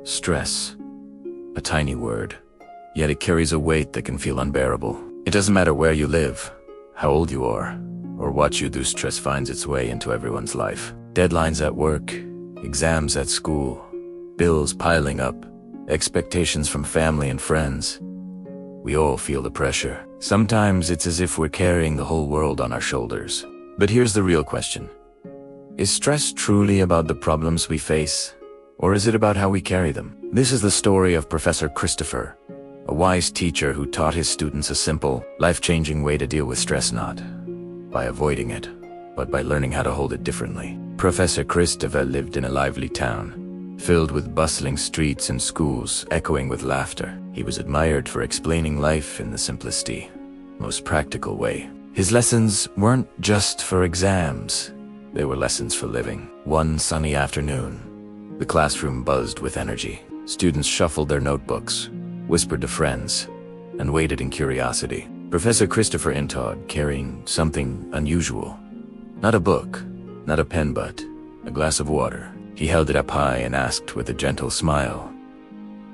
Stress. A tiny word, yet it carries a weight that can feel unbearable. It doesn't matter where you live, how old you are, or what you do, stress finds its way into everyone's life. Deadlines at work, exams at school, bills piling up, expectations from family and friends. We all feel the pressure. Sometimes it's as if we're carrying the whole world on our shoulders. But here's the real question. Is stress truly about the problems we face, or is it about how we carry them? This is the story of Professor Christopher, a wise teacher who taught his students a simple, life-changing way to deal with stress, not by avoiding it, but by learning how to hold it differently. Professor Christopher lived in a lively town, filled with bustling streets and schools echoing with laughter. He was admired for explaining life in the simplest, most practical way. His lessons weren't just for exams, they were lessons for living. One sunny afternoon, the classroom buzzed with energy. Students shuffled their notebooks, whispered to friends, and waited in curiosity. Professor Christopher entered, carrying something unusual. Not a book, not a pen, but a glass of water. He held it up high and asked with a gentle smile,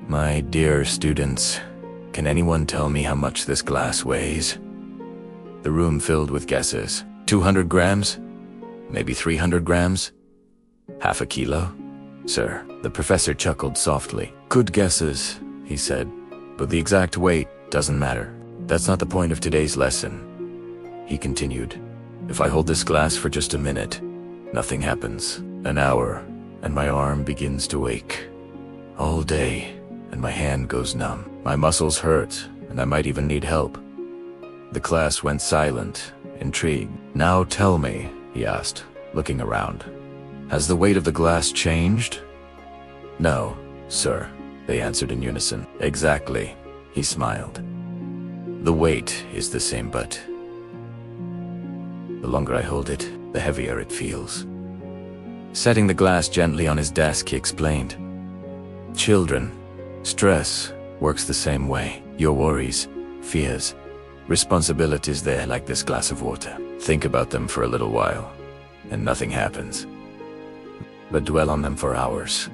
"My dear students, can anyone tell me how much this glass weighs?" The room filled with guesses. 200 grams? Maybe 300 grams? Half a kilo? "Sir," the professor chuckled softly. "Good guesses," he said, "but the exact weight doesn't matter. That's not the point of today's lesson." He continued, "If I hold this glass for just a minute, nothing happens. An hour, and my arm begins to ache. All day, and my hand goes numb. My muscles hurt, and I might even need help." The class went silent, intrigued. "Now tell me," he asked, looking around, "has the weight of the glass changed?" "No, sir," they answered in unison. "Exactly," he smiled. "The weight is the same, but the longer I hold it, the heavier it feels." Setting the glass gently on his desk, he explained, "Children, stress works the same way. Your worries, fears, responsibilities, they're like this glass of water. Think about them for a little while, and nothing happens. But dwell on them for hours,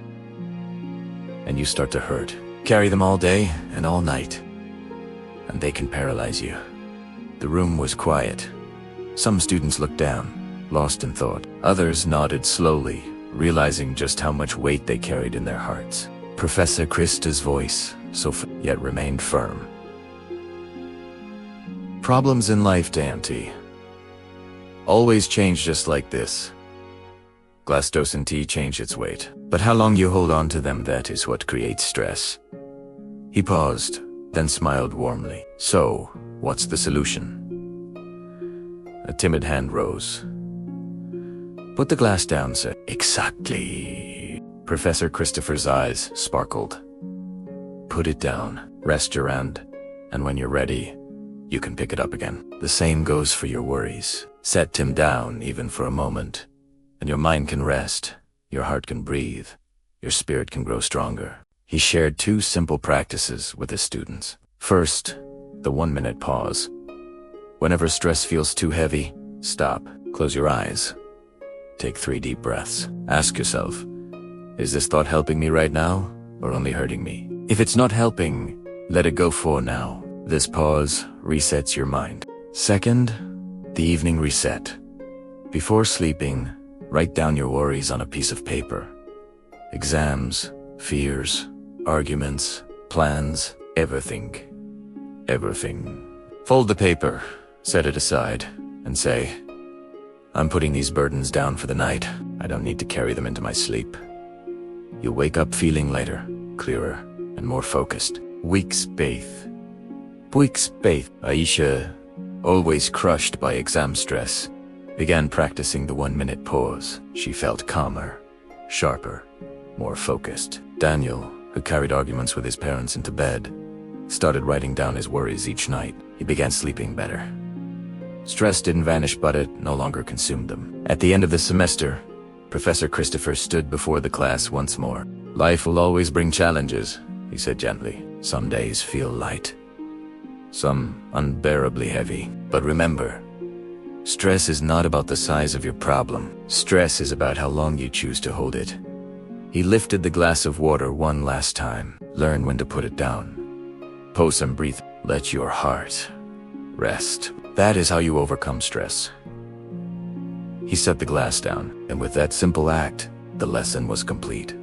and you start to hurt. Carry them all day and all night, and they can paralyze you." The room was quiet. Some students looked down, lost in thought. Others nodded slowly, realizing just how much weight they carried in their hearts. Professor Christa's voice, yet remained firm. "Problems in life, Dante, always change just like this. Glass doesn't change its weight, but how long you hold on to them, that is what creates stress." He paused, then smiled warmly. "So, what's the solution?" A timid hand rose. "Put the glass down, sir." "Exactly." Professor Christopher's eyes sparkled. "Put it down, rest your hand, and when you're ready, you can pick it up again. The same goes for your worries. Set them down even for a moment, and your mind can rest, your heart can breathe, your spirit can grow stronger." He shared 2 simple practices with his students. First, the 1-minute pause. Whenever stress feels too heavy, stop, close your eyes, take 3 deep breaths. Ask yourself, is this thought helping me right now, or only hurting me? If it's not helping, let it go for now. This pause resets your mind. Second, the evening reset. Before sleeping, write down your worries on a piece of paper. Exams, fears, arguments, plans, everything. Everything. Fold the paper, set it aside, and say, "I'm putting these burdens down for the night. I don't need to carry them into my sleep." You'll wake up feeling lighter, clearer, and more focused. Week's faith. Aisha, always crushed by exam stress, began practicing the 1-minute pause. She felt calmer, sharper, more focused. Daniel, who carried arguments with his parents into bed, started writing down his worries each night. He began sleeping better. Stress didn't vanish, but it no longer consumed them. At the end of the semester, Professor Christopher stood before the class once more. "Life will always bring challenges," he said gently. "Some days feel light, some unbearably heavy. But remember, stress is not about the size of your problem. Stress is about how long you choose to hold it. He lifted the glass of water one last time. Learn when to put it down. Pause and breathe. Let your heart rest. That is how you overcome stress. He set the glass down, and with that simple act, the lesson was complete.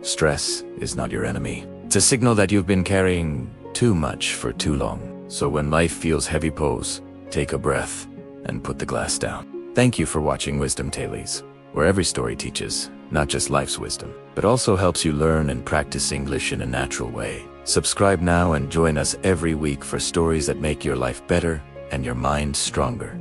Stress is not your enemy. It's a signal that you've been carrying too much for too long. So when life feels heavy, pause, take a breath, and put the glass down. Thank you for watching Wisdom Tales, where every story teaches not just life's wisdom, but also helps you learn and practice English in a natural way. Subscribe now and join us every week for stories that make your life better and your mind stronger.